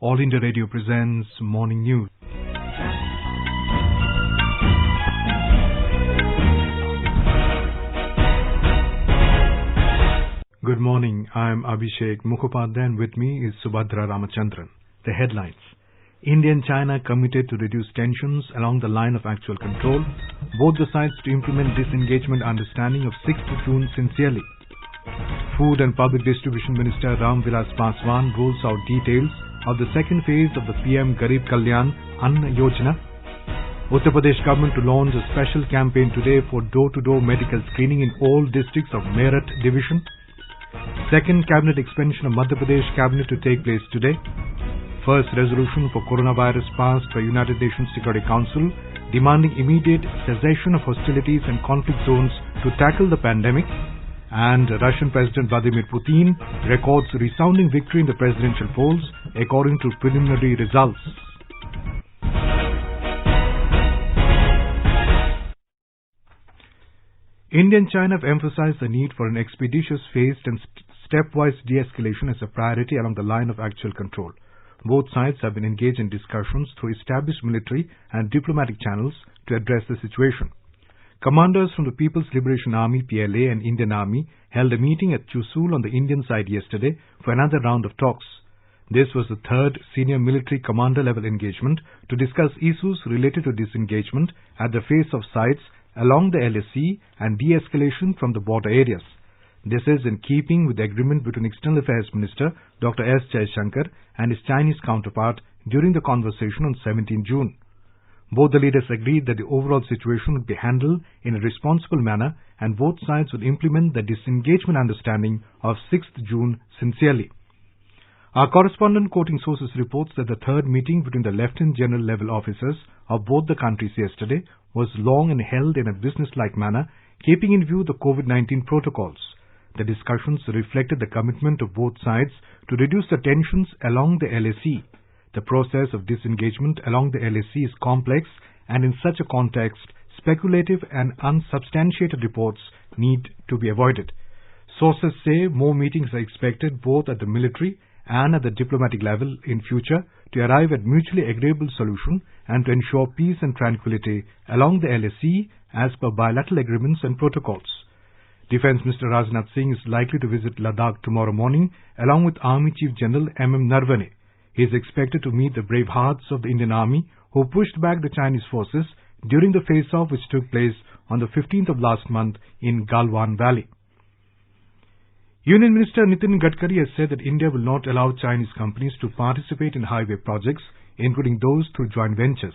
All India Radio presents Morning News. Good morning, I am Abhishek Mukhopadhyay and with me is Subhadra Ramachandran. The headlines. India and China committed to reduce tensions along the line of actual control. Both the sides to implement disengagement understanding of 6th June sincerely. Food and Public Distribution Minister Ram Vilas Paswan rolls out details of the second phase of the PM Garib Kalyan Ann Yojana. Uttar Pradesh government to launch a special campaign today for door-to-door medical screening in all districts of Meerut division. Second cabinet expansion of Madhya Pradesh cabinet to take place today. First resolution for coronavirus passed by United Nations Security Council demanding immediate cessation of hostilities and conflict zones to tackle the pandemic. And Russian President Vladimir Putin records resounding victory in the presidential polls according to preliminary results. India and China have emphasized the need for an expeditious, phased and stepwise de-escalation as a priority along the line of actual control. Both sides have been engaged in discussions through established military and diplomatic channels to address the situation. Commanders from the People's Liberation Army PLA and Indian Army held a meeting at Chushul on the Indian side yesterday for another round of talks. This was the third senior military commander level engagement to discuss issues related to disengagement at the face of sides along the LAC and de-escalation from the border areas. This is in keeping with the agreement between External Affairs Minister Dr. S. Jaishankar and his Chinese counterpart during the conversation on 17 June. Both the leaders agreed that the overall situation would be handled in a responsible manner and both sides would implement the disengagement understanding of 6th June sincerely. Our correspondent quoting sources reports that the third meeting between the Lieutenant General level officers of both the countries yesterday was long and held in a business-like manner, keeping in view the COVID-19 protocols. The discussions reflected the commitment of both sides to reduce the tensions along the LAC. The process of disengagement along the LAC is complex and in such a context, speculative and unsubstantiated reports need to be avoided. Sources say more meetings are expected both at the military and at the diplomatic level in future to arrive at mutually agreeable solution and to ensure peace and tranquility along the LAC as per bilateral agreements and protocols. Defence Minister Rajnath Singh is likely to visit Ladakh tomorrow morning along with Army Chief General M.M. Narvane. He is expected to meet the brave hearts of the Indian Army who pushed back the Chinese forces during the face-off which took place on the 15th of last month in Galwan Valley. Union Minister Nitin Gadkari has said that India will not allow Chinese companies to participate in highway projects, including those through joint ventures.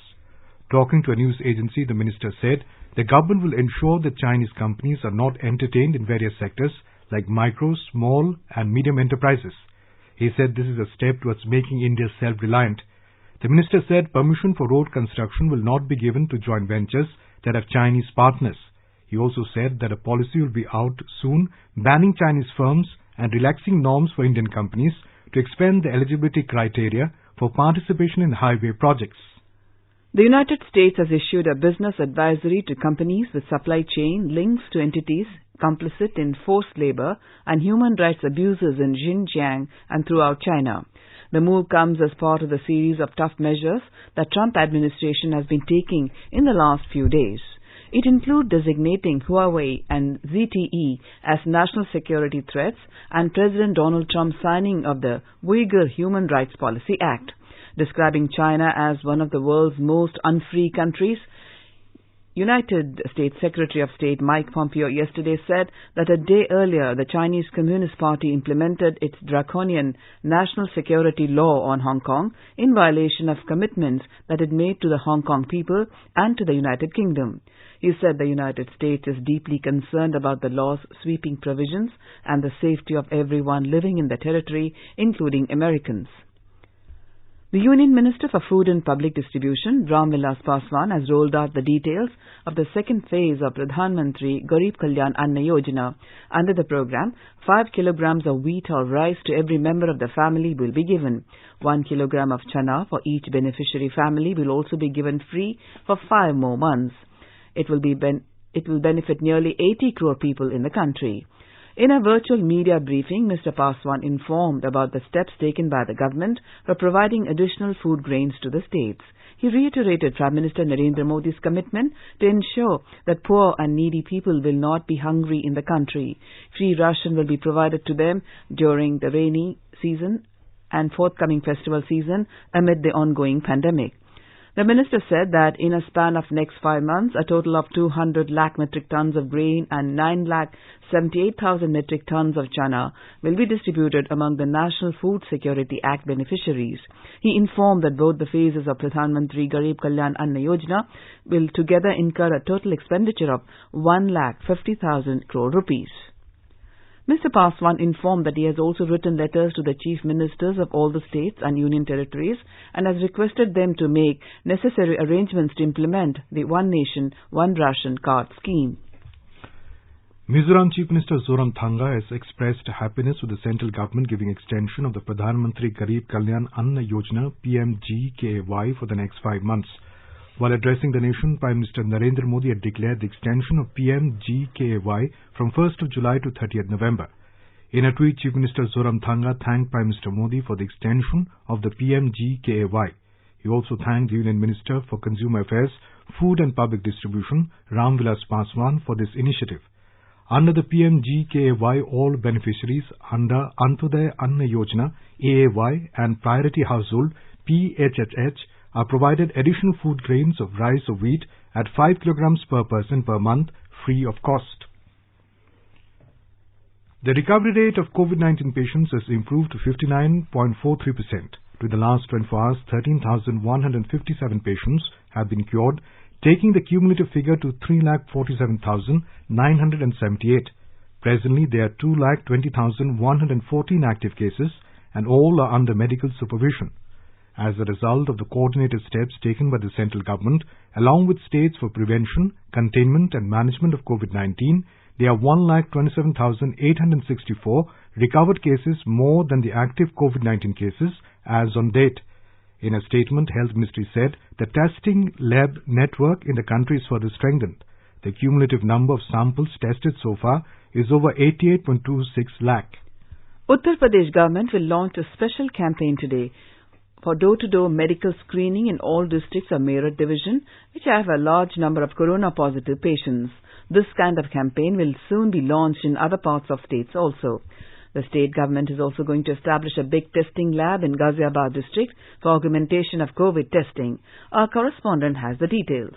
Talking to a news agency, the minister said the government will ensure that Chinese companies are not entertained in various sectors like micro, small and medium enterprises. He said this is a step towards making India self-reliant. The minister said permission for road construction will not be given to joint ventures that have Chinese partners. He also said that a policy will be out soon banning Chinese firms and relaxing norms for Indian companies to expand the eligibility criteria for participation in highway projects. The United States has issued a business advisory to companies with supply chain links to entities complicit in forced labor and human rights abuses in Xinjiang and throughout China. The move comes as part of the series of tough measures that Trump administration has been taking in the last few days. It includes designating Huawei and ZTE as national security threats and President Donald Trump's signing of the Uyghur Human Rights Policy Act. Describing China as one of the world's most unfree countries, United States Secretary of State Mike Pompeo yesterday said that a day earlier the Chinese Communist Party implemented its draconian national security law on Hong Kong in violation of commitments that it made to the Hong Kong people and to the United Kingdom. He said the United States is deeply concerned about the law's sweeping provisions and the safety of everyone living in the territory, including Americans. The Union Minister for Food and Public Distribution, Ram Vilas Paswan, has rolled out the details of the second phase of Pradhan Mantri Garib Kalyan Ann Yojana. Under the program, 5 kilograms of wheat or rice to every member of the family will be given. 1 kilogram of chana for each beneficiary family will also be given free for 5 more months. It will benefit nearly 80 crore people in the country. In a virtual media briefing, Mr. Paswan informed about the steps taken by the government for providing additional food grains to the states. He reiterated Prime Minister Narendra Modi's commitment to ensure that poor and needy people will not be hungry in the country. Free ration will be provided to them during the rainy season and forthcoming festival season amid the ongoing pandemic. The minister said that in a span of next 5 months, a total of 200 lakh metric tons of grain and 9,78,000 metric tons of chana will be distributed among the National Food Security Act beneficiaries. He informed that both the phases of Pradhan Mantri Garib Kalyan Anna Yojana will together incur a total expenditure of 1,50,000 crore rupees. Mr. Paswan informed that he has also written letters to the chief ministers of all the states and union territories and has requested them to make necessary arrangements to implement the One Nation, One Ration card scheme. Mizoram Chief Minister Zoramthanga has expressed happiness with the central government giving extension of the Pradhan Mantri Garib Kalyan Anna Yojana PMGKY for the next 5 months. While addressing the nation, Prime Minister Narendra Modi had declared the extension of PMGKY from 1st of July to 30th November. In a tweet, Chief Minister Zoramthanga thanked Prime Minister Modi for the extension of the PMGKY. He also thanked the Union Minister for Consumer Affairs, Food and Public Distribution, Ram Vilas Paswan, for this initiative. Under the PMGKY, all beneficiaries under Antyodaya Anna Yojana, AAY, and Priority Household, PHHH, are provided additional food grains of rice or wheat at 5 kilograms per person per month, free of cost. The recovery rate of COVID-19 patients has improved to 59.43%. With the last 24 hours, 13,157 patients have been cured, taking the cumulative figure to 3,47,978. Presently, there are 2,20,114 active cases, and all are under medical supervision. As a result of the coordinated steps taken by the central government, along with states for prevention, containment and management of COVID-19, there are 1,27,864 recovered cases more than the active COVID-19 cases as on date. In a statement, Health Ministry said the testing lab network in the country is further strengthened. The cumulative number of samples tested so far is over 88.26 lakh. Uttar Pradesh government will launch a special campaign today for door-to-door medical screening in all districts of Meerut division, which have a large number of corona-positive patients. This kind of campaign will soon be launched in other parts of states also. The state government is also going to establish a big testing lab in Ghaziabad district for augmentation of COVID testing. Our correspondent has the details.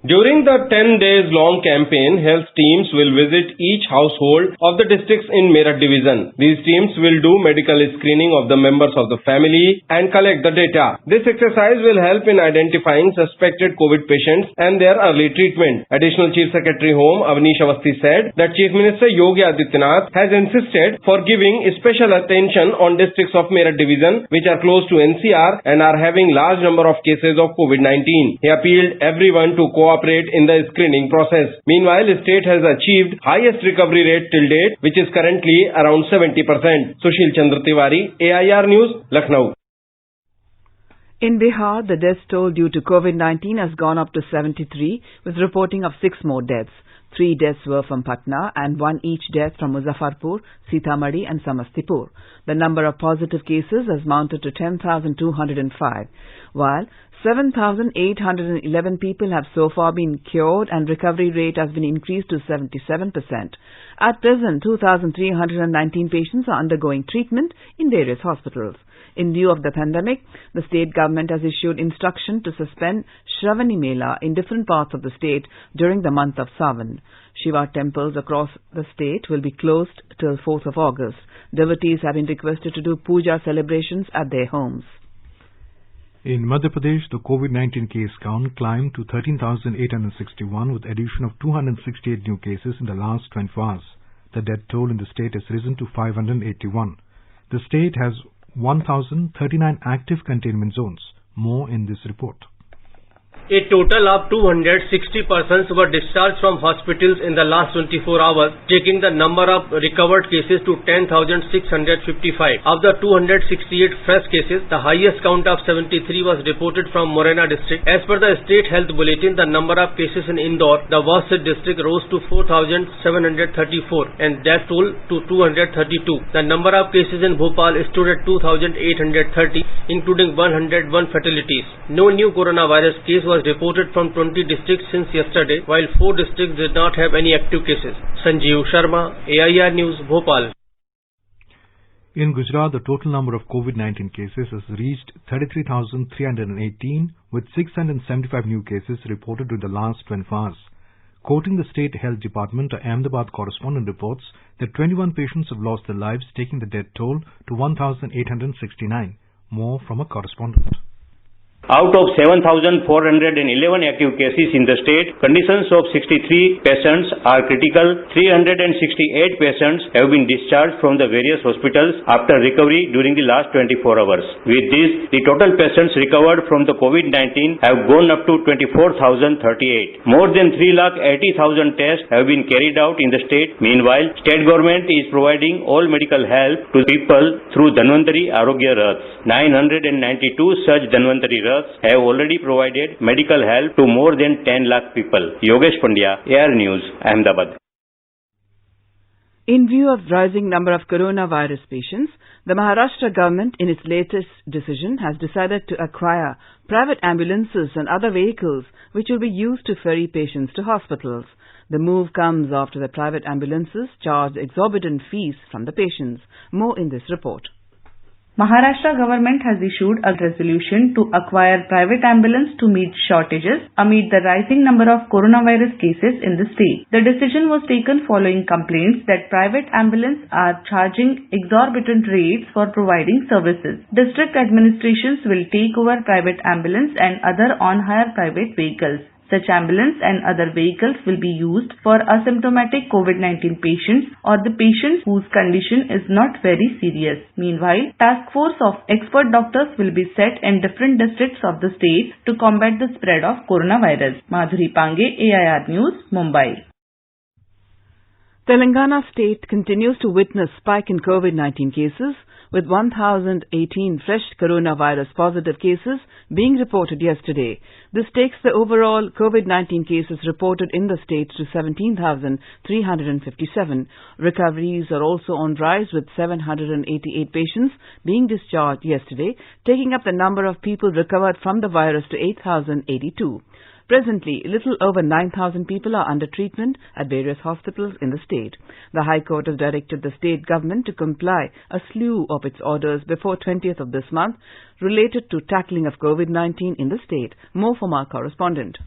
During the 10 days long campaign, health teams will visit each household of the districts in Meerut division. These teams will do medical screening of the members of the family and collect the data. This exercise will help in identifying suspected COVID patients and their early treatment. Additional Chief Secretary Home Avnish Awasthi said that Chief Minister Yogi Adityanath has insisted for giving special attention on districts of Meerut division which are close to NCR and are having large number of cases of COVID-19. He appealed everyone to cooperate in the screening process. Meanwhile, the state has achieved highest recovery rate till date, which is currently around 70%. Sushil Chandra Tiwari, AIR News, Lucknow. In Bihar, the death toll due to COVID-19 has gone up to 73, with reporting of 6 more deaths. 3 deaths were from Patna and 1 each death from Muzaffarpur, Sitamarhi and Samastipur. The number of positive cases has mounted to 10,205, while 7,811 people have so far been cured and recovery rate has been increased to 77%. At present, 2,319 patients are undergoing treatment in various hospitals. In view of the pandemic, the state government has issued instruction to suspend Shravani Mela in different parts of the state during the month of Sawan. Shiva temples across the state will be closed till 4th of August. Devotees have been requested to do puja celebrations at their homes. In Madhya Pradesh, the COVID-19 case count climbed to 13,861 with addition of 268 new cases in the last 24 hours. The death toll in the state has risen to 581. The state has 1,039 active containment zones. More in this report. A total of 260 persons were discharged from hospitals in the last 24 hours, taking the number of recovered cases to 10,655. Of the 268 fresh cases, the highest count of 73 was reported from Morena district. As per the State Health Bulletin, the number of cases in Indore, the worst hit district, rose to 4,734 and death toll to 232. The number of cases in Bhopal stood at 2,830, including 101 fatalities. No new coronavirus case was reported from 20 districts since yesterday, while 4 districts did not have any active cases. Sanjeev Sharma, AIR News, Bhopal. In Gujarat, the total number of COVID-19 cases has reached 33,318, with 675 new cases reported in the last 24 hours. Quoting the State Health Department, our Ahmedabad correspondent reports that 21 patients have lost their lives, taking the death toll to 1,869. More from a correspondent. Out of 7,411 active cases in the state, conditions of 63 patients are critical. 368 patients have been discharged from the various hospitals after recovery during the last 24 hours. With this, the total patients recovered from the COVID-19 have gone up to 24,038. More than 3,80,000 tests have been carried out in the state. Meanwhile, state government is providing all medical help to people through Dhanvantari Arogya Raths. 992 such Dhanvantari Raths have already provided medical help to more than 10 lakh people. Yogesh Pandya, AIR News, Ahmedabad. In view of rising number of coronavirus patients, the Maharashtra government in its latest decision has decided to acquire private ambulances and other vehicles which will be used to ferry patients to hospitals. The move comes after the private ambulances charged exorbitant fees from the patients. More in this report. Maharashtra government has issued a resolution to acquire private ambulance to meet shortages amid the rising number of coronavirus cases in the state. The decision was taken following complaints that private ambulance are charging exorbitant rates for providing services. District administrations will take over private ambulance and other on-hire private vehicles. Such ambulance and other vehicles will be used for asymptomatic COVID-19 patients or the patients whose condition is not very serious. Meanwhile, task force of expert doctors will be set in different districts of the state to combat the spread of coronavirus. Madhuri Pange, AIR News, Mumbai. Telangana state continues to witness spike in COVID-19 cases, with 1,018 fresh coronavirus positive cases being reported yesterday. This takes the overall COVID-19 cases reported in the state to 17,357. Recoveries are also on rise, with 788 patients being discharged yesterday, taking up the number of people recovered from the virus to 8,082. Presently, a little over 9,000 people are under treatment at various hospitals in the state. The High Court has directed the state government to comply a slew of its orders before 20th of this month related to tackling of COVID-19 in the state. More from our correspondent.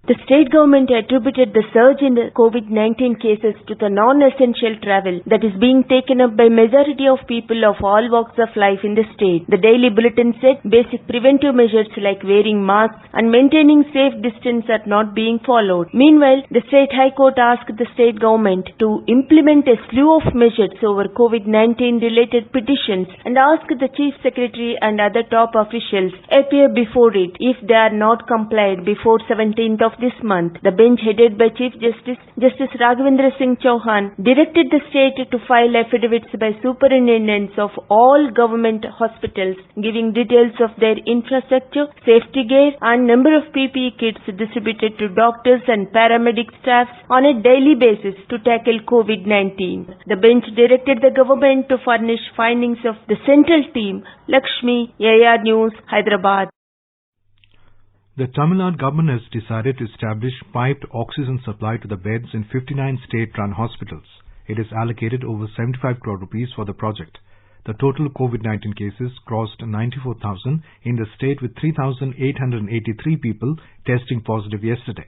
The state government attributed the surge in the COVID-19 cases to the non-essential travel that is being taken up by majority of people of all walks of life in the state. The daily bulletin said basic preventive measures like wearing masks and maintaining safe distance are not being followed. Meanwhile, the state high court asked the state government to implement a slew of measures over COVID-19 related petitions and asked the chief secretary and other top officials appear before it if they are not complied before 17th of this month. The bench headed by Chief Justice Raghavendra Singh Chauhan directed the state to file affidavits by superintendents of all government hospitals giving details of their infrastructure, safety gear and number of PPE kits distributed to doctors and paramedic staffs on a daily basis to tackle COVID-19. The bench directed the government to furnish findings of the central team. Lakshmi, AIR News, Hyderabad. The Tamil Nadu government has decided to establish piped oxygen supply to the beds in 59 state-run hospitals. It is allocated over 75 crore rupees for the project. The total COVID-19 cases crossed 94,000 in the state, with 3,883 people testing positive yesterday.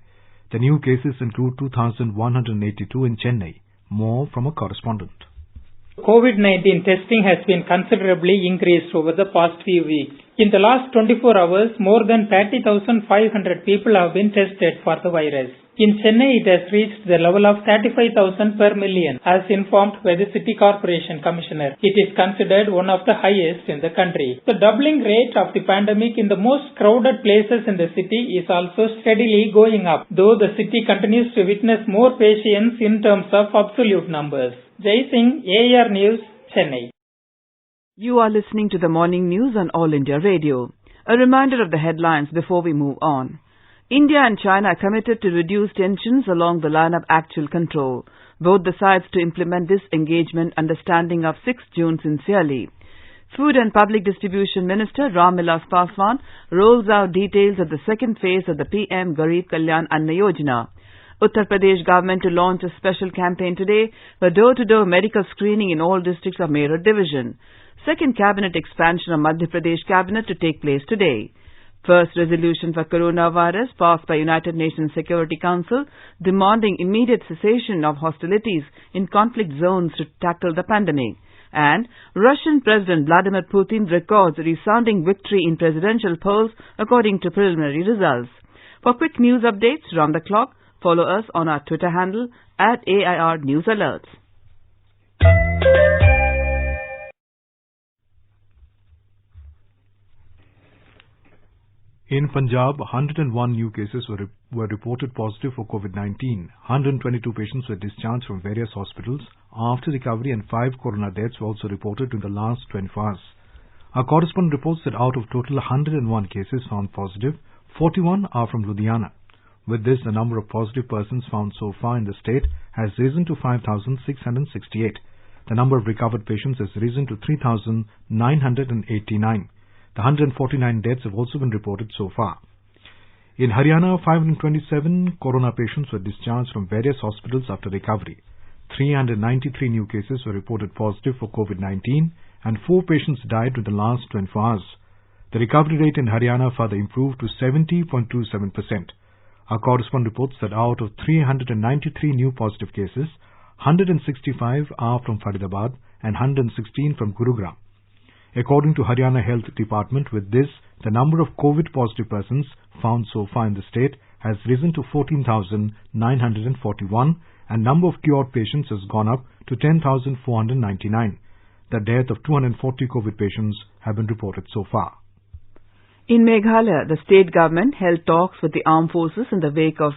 The new cases include 2,182 in Chennai. More from a correspondent. COVID-19 testing has been considerably increased over the past few weeks. In the last 24 hours, more than 30,500 people have been tested for the virus. In Chennai, it has reached the level of 35,000 per million, as informed by the City Corporation Commissioner. It is considered one of the highest in the country. The doubling rate of the pandemic in the most crowded places in the city is also steadily going up, though the city continues to witness more patients in terms of absolute numbers. Jai Singh, AR News, Chennai. You are listening to the morning news on All India Radio. A reminder of the headlines before we move on. India and China are committed to reduce tensions along the line of actual control. Both the sides to implement this engagement understanding of 6 June sincerely. Food and Public Distribution Minister Ram Vilas Paswan rolls out details of the second phase of the PM Garib Kalyan Anna Yojana. Uttar Pradesh government to launch a special campaign today for door-to-door medical screening in all districts of Meerut division. Second cabinet expansion of Madhya Pradesh cabinet to take place today. First resolution for coronavirus passed by United Nations Security Council demanding immediate cessation of hostilities in conflict zones to tackle the pandemic. And Russian President Vladimir Putin records a resounding victory in presidential polls according to preliminary results. For quick news updates round the clock, follow us on our Twitter handle @AIR News Alerts. In Punjab, 101 new cases were reported positive for COVID-19. 122 patients were discharged from various hospitals after recovery, and 5 corona deaths were also reported in the last 24 hours. Our correspondent reports that out of total 101 cases found positive, 41 are from Ludhiana. With this, the number of positive persons found so far in the state has risen to 5,668. The number of recovered patients has risen to 3,989. The 149 deaths have also been reported so far. In Haryana, 527 corona patients were discharged from various hospitals after recovery. 393 new cases were reported positive for COVID-19 and 4 patients died within the last 24 hours. The recovery rate in Haryana further improved to 70.27%. Our correspondent reports that out of 393 new positive cases, 165 are from Faridabad and 116 from Gurugram. According to Haryana Health Department, with this, the number of COVID-positive persons found so far in the state has risen to 14,941 and number of cured patients has gone up to 10,499. The death of 240 COVID patients have been reported so far. In Meghalaya, the state government held talks with the armed forces in the wake of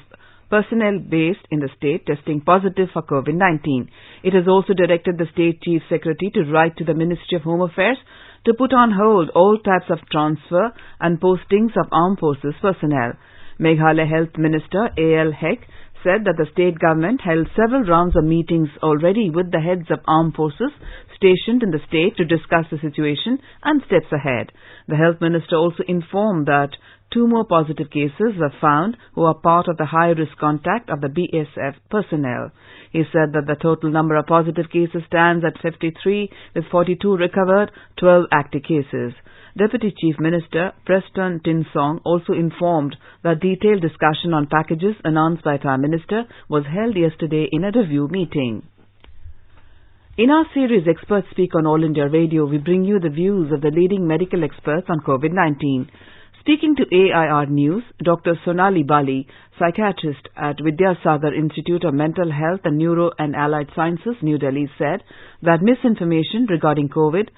personnel based in the state testing positive for COVID-19. It has also directed the state chief secretary to write to the Ministry of Home Affairs to put on hold all types of transfer and postings of armed forces personnel. Meghalaya Health Minister A.L. Heck said that the state government held several rounds of meetings already with the heads of armed forces stationed in the state to discuss the situation and steps ahead. The health minister also informed that 2 more positive cases were found who are part of the high-risk contact of the BSF personnel. He said that the total number of positive cases stands at 53, with 42 recovered, 12 active cases. Deputy Chief Minister Preston Tinsong also informed that detailed discussion on packages announced by Prime Minister was held yesterday in a review meeting. In our series Experts Speak on All India Radio, we bring you the views of the leading medical experts on COVID-19. Speaking to AIR News, Dr. Sonali Bali, psychiatrist at Vidyasagar Institute of Mental Health and Neuro and Allied Sciences, New Delhi, said that misinformation regarding COVID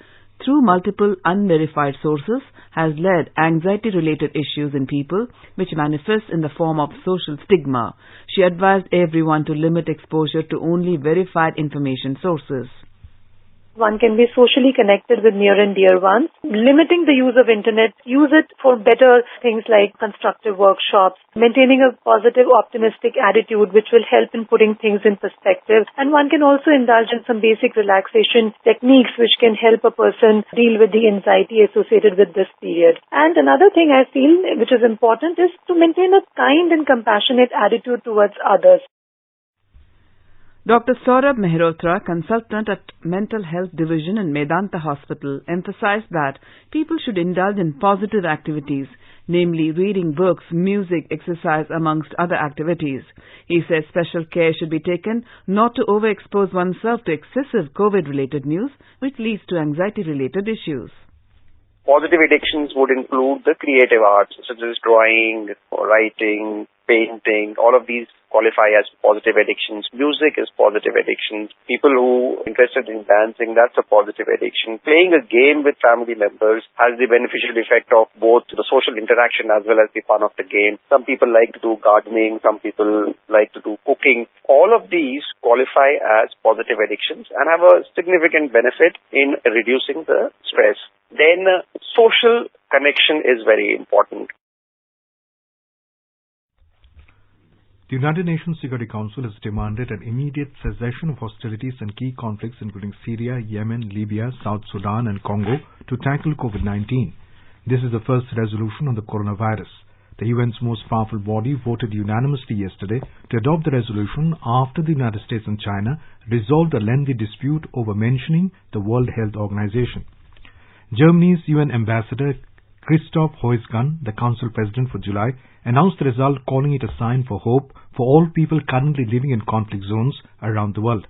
through multiple unverified sources has led anxiety-related issues in people, which manifests in the form of social stigma. She advised everyone to limit exposure to only verified information sources. One can be socially connected with near and dear ones. Limiting the use of internet, use it for better things like constructive workshops, maintaining a positive, optimistic attitude which will help in putting things in perspective. And one can also indulge in some basic relaxation techniques which can help a person deal with the anxiety associated with this period. And another thing I feel which is important is to maintain a kind and compassionate attitude towards others. Dr. Saurabh Mehrotra, consultant at Mental Health Division in Medanta Hospital, emphasized that people should indulge in positive activities, namely reading books, music, exercise, amongst other activities. He said special care should be taken not to overexpose oneself to excessive COVID-related news, which leads to anxiety-related issues. Positive addictions would include the creative arts, such as drawing, or writing, painting. All of these qualify as positive addictions. Music is positive addiction. People who are interested in dancing, that's a positive addiction. Playing a game with family members has the beneficial effect of both the social interaction as well as the fun of the game. Some people like to do gardening, some people like to do cooking. All of these qualify as positive addictions and have a significant benefit in reducing the stress. Then social connection is very important. The United Nations Security Council has demanded an immediate cessation of hostilities and key conflicts including Syria, Yemen, Libya, South Sudan and Congo to tackle COVID-19. This is the first resolution on the coronavirus. The UN's most powerful body voted unanimously yesterday to adopt the resolution after the United States and China resolved a lengthy dispute over mentioning the World Health Organization. Germany's UN ambassador Christoph Heusgen, the Council President for July, announced the result, calling it a sign for hope for all people currently living in conflict zones around the world.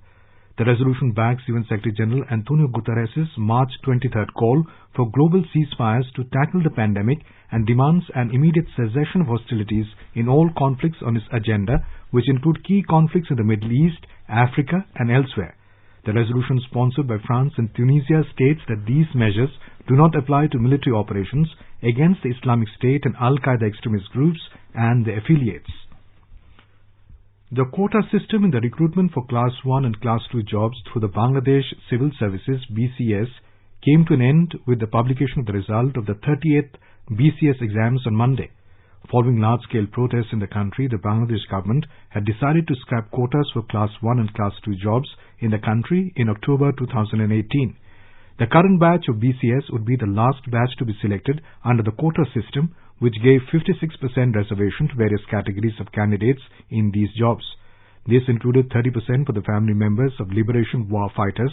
The resolution backs UN Secretary General Antonio Guterres' March 23rd call for global ceasefires to tackle the pandemic and demands an immediate cessation of hostilities in all conflicts on its agenda, which include key conflicts in the Middle East, Africa and elsewhere. The resolution sponsored by France and Tunisia states that these measures do not apply to military operations against the Islamic State and Al-Qaeda extremist groups and their affiliates. The quota system in the recruitment for Class 1 and Class 2 jobs through the Bangladesh Civil Services BCS came to an end with the publication of the result of the 38th BCS exams on Monday. Following large-scale protests in the country, the Bangladesh government had decided to scrap quotas for Class 1 and Class 2 jobs in the country in October 2018. The current batch of BCS would be the last batch to be selected under the quota system, which gave 56% reservation to various categories of candidates in these jobs. This included 30% for the family members of liberation war fighters,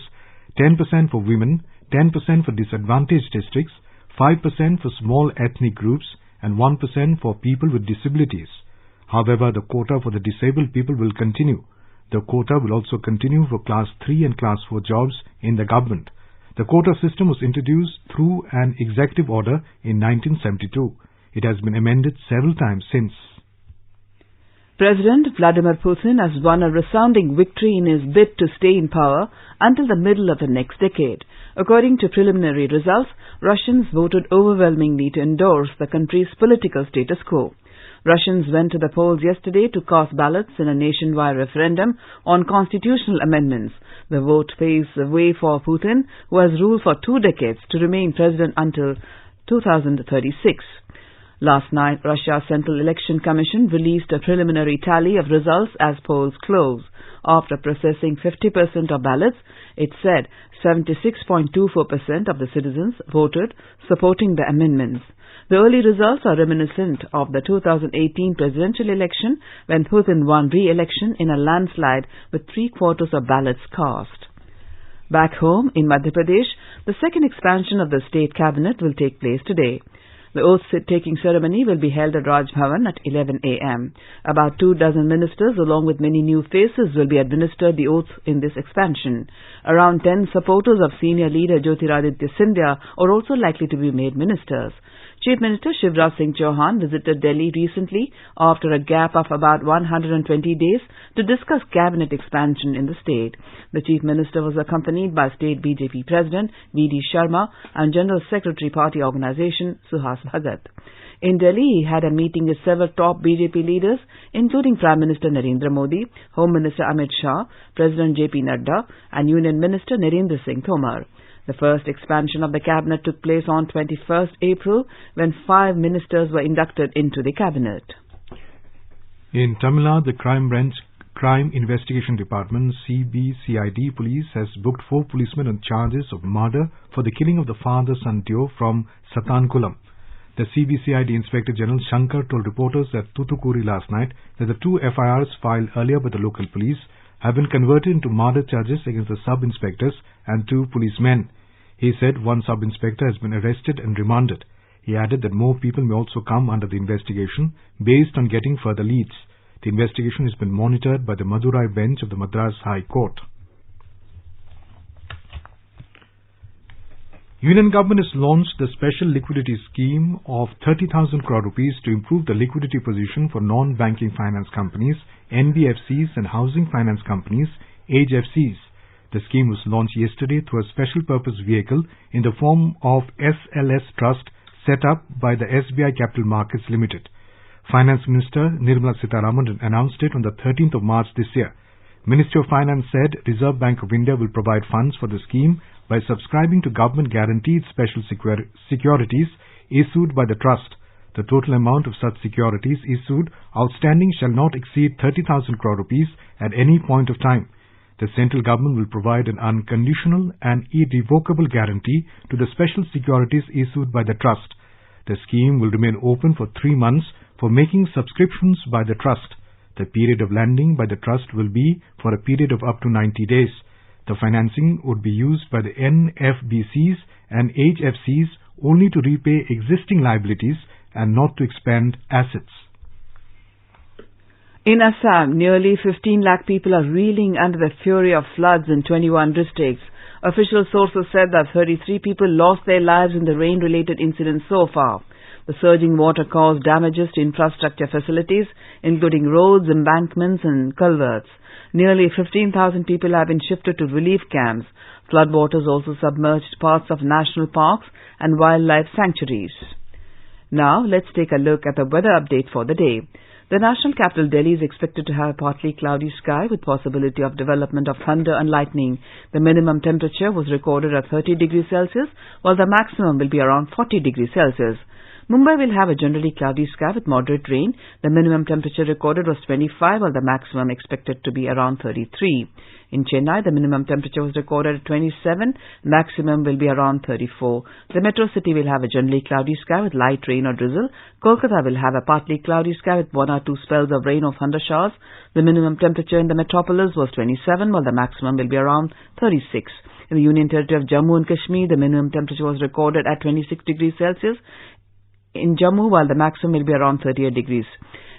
10% for women, 10% for disadvantaged districts, 5% for small ethnic groups, and 1% for people with disabilities. However, the quota for the disabled people will continue. The quota will also continue for Class 3 and Class 4 jobs in the government. The quota system was introduced through an executive order in 1972. It has been amended several times since. President Vladimir Putin has won a resounding victory in his bid to stay in power until the middle of the next decade. According to preliminary results, Russians voted overwhelmingly to endorse the country's political status quo. Russians went to the polls yesterday to cast ballots in a nationwide referendum on constitutional amendments. The vote paves the way for Putin, who has ruled for 2 decades, to remain president until 2036. Last night, Russia's Central Election Commission released a preliminary tally of results as polls close. After processing 50% of ballots, it said 76.24% of the citizens voted supporting the amendments. The early results are reminiscent of the 2018 presidential election, when Putin won re-election in a landslide with 3/4 of ballots cast. Back home in Madhya Pradesh, the second expansion of the state cabinet will take place today. The oath-taking ceremony will be held at Raj Bhavan at 11 a.m. About 24 ministers along with many new faces will be administered the oath in this expansion. Around 10 supporters of senior leader Jyotiraditya Scindia are also likely to be made ministers. Chief Minister Shivraj Singh Chauhan visited Delhi recently after a gap of about 120 days to discuss cabinet expansion in the state. The Chief Minister was accompanied by State BJP President V.D. Sharma and General Secretary Party Organisation Suhas Bhagat. In Delhi, he had a meeting with several top BJP leaders, including Prime Minister Narendra Modi, Home Minister Amit Shah, President J.P. Nadda and Union Minister Narendra Singh Tomar. The first expansion of the cabinet took place on 21st April when 5 ministers were inducted into the cabinet. In Tamil Nadu, the Crime Investigation Department CBCID police has booked 4 policemen on charges of murder for the killing of the father-son duo from Satankulam. The CBCID Inspector General Shankar told reporters at Thuthukudi last night that the 2 FIRs filed earlier by the local police have been converted into murder charges against the sub-inspectors and 2 policemen. He said 1 sub-inspector has been arrested and remanded. He added that more people may also come under the investigation based on getting further leads. The investigation has been monitored by the Madurai bench of the Madras High Court. Union government has launched the special liquidity scheme of 30,000 crore rupees to improve the liquidity position for non-banking finance companies, NBFCs and housing finance companies, HFCs. The scheme was launched yesterday through a special purpose vehicle in the form of SLS Trust set up by the SBI Capital Markets Limited. Finance Minister Nirmala Sitharaman announced it on the 13th of March this year. Ministry of Finance said Reserve Bank of India will provide funds for the scheme by subscribing to government-guaranteed special securities issued by the trust. The total amount of such securities issued outstanding shall not exceed 30,000 crore rupees at any point of time. The central government will provide an unconditional and irrevocable guarantee to the special securities issued by the trust. The scheme will remain open for 3 months for making subscriptions by the trust. The period of lending by the trust will be for a period of up to 90 days. The financing would be used by the NFBCs and HFCs only to repay existing liabilities and not to expand assets. In Assam, nearly 15 lakh people are reeling under the fury of floods in 21 districts. Official sources said that 33 people lost their lives in the rain-related incidents so far. The surging water caused damages to infrastructure facilities, including roads, embankments and culverts. Nearly 15,000 people have been shifted to relief camps. Floodwaters also submerged parts of national parks and wildlife sanctuaries. Now, let's take a look at the weather update for the day. The national capital Delhi is expected to have partly cloudy sky with possibility of development of thunder and lightning. The minimum temperature was recorded at 30 degrees Celsius, while the maximum will be around 40 degrees Celsius. Mumbai will have a generally cloudy sky with moderate rain. The minimum temperature recorded was 25, while the maximum expected to be around 33. In Chennai, the minimum temperature was recorded at 27, maximum will be around 34. The metro city will have a generally cloudy sky with light rain or drizzle. Kolkata will have a partly cloudy sky with 1 or 2 spells of rain or thunder showers. The minimum temperature in the metropolis was 27, while the maximum will be around 36. In the Union Territory of Jammu and Kashmir, the minimum temperature was recorded at 26 degrees Celsius in Jammu, while the maximum will be around 38 degrees.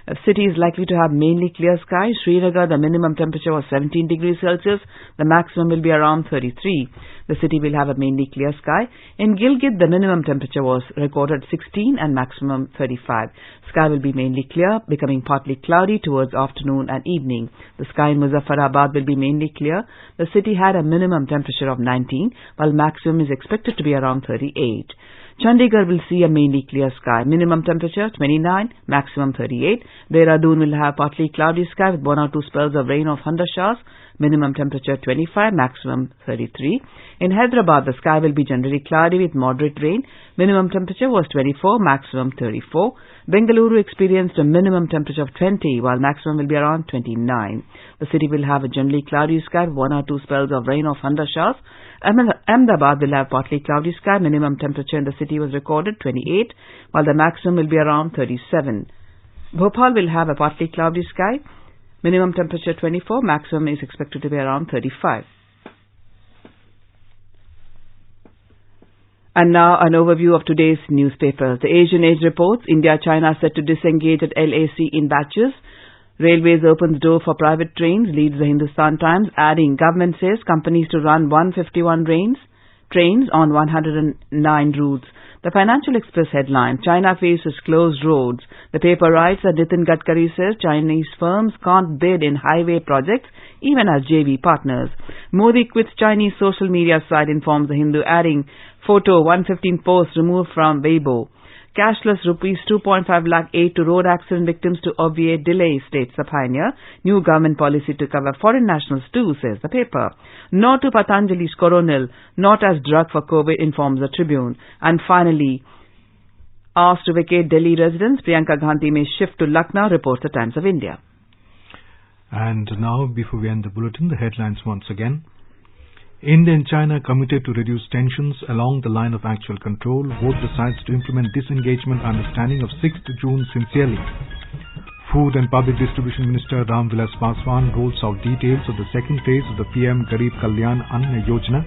The city is likely to have mainly clear skies. Srinagar, the minimum temperature was 17 degrees Celsius. The maximum will be around 33. The city will have a mainly clear sky. In Gilgit, the minimum temperature was recorded 16 and maximum 35. Sky will be mainly clear, becoming partly cloudy towards afternoon and evening. The sky in Muzaffarabad will be mainly clear. The city had a minimum temperature of 19, while maximum is expected to be around 38. Chandigarh will see a mainly clear sky. Minimum temperature 29, maximum 38. Dehradun will have partly cloudy sky with 1 or 2 spells of rain or thunder showers. Minimum temperature 25, maximum 33. In Hyderabad, the sky will be generally cloudy with moderate rain. Minimum temperature was 24, maximum 34. Bengaluru experienced a minimum temperature of 20, while maximum will be around 29. The city will have a generally cloudy sky with 1 or 2 spells of rain or thunder showers. Ahmedabad will have partly cloudy sky. Minimum temperature in the city was recorded 28, while the maximum will be around 37. Bhopal will have a partly cloudy sky. Minimum temperature 24, maximum is expected to be around 35. And now an overview of today's newspapers. The Asian Age reports India-China set to disengage at LAC in batches. Railways opens door for private trains, leads the Hindustan Times, adding government says companies to run 151 trains on 109 routes. The Financial Express headline, China faces closed roads. The paper writes that Nitin Gadkari says Chinese firms can't bid in highway projects even as JV partners. Modi quits Chinese social media site, informs the Hindu, adding photo 115 posts removed from Weibo. Cashless rupees 2.5 lakh aid to road accident victims to obviate delay, states the Pioneer. New government policy to cover foreign nationals too, says the paper. No to Patanjali's Coronil, not as drug for COVID, informs the Tribune. And finally, asked to vacate Delhi residents, Priyanka Gandhi may shift to Lucknow, reports the Times of India. And now, before we end the bulletin, the headlines once again. India and China committed to reduce tensions along the line of actual control. Both the sides to implement disengagement understanding of 6th June sincerely. Food and Public Distribution Minister Ram Vilas Paswan rolls out details of the second phase of the PM Garib Kalyan Ann Yojana.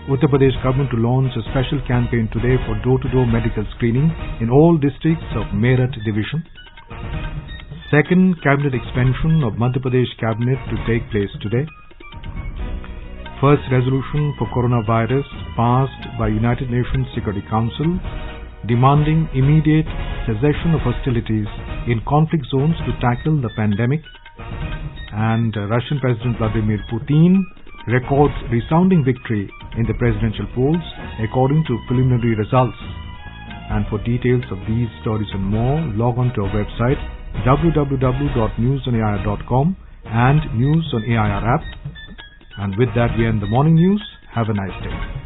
Uttar Pradesh government to launch a special campaign today for door-to-door medical screening in all districts of Meerut division. Second cabinet expansion of Madhya Pradesh cabinet to take place today. First resolution for coronavirus passed by United Nations Security Council demanding immediate cessation of hostilities in conflict zones to tackle the pandemic. And Russian President Vladimir Putin records resounding victory in the presidential polls according to preliminary results. And for details of these stories and more, log on to our website www.newsonair.com and News on AIR app. And with that, we end the morning news. Have a nice day.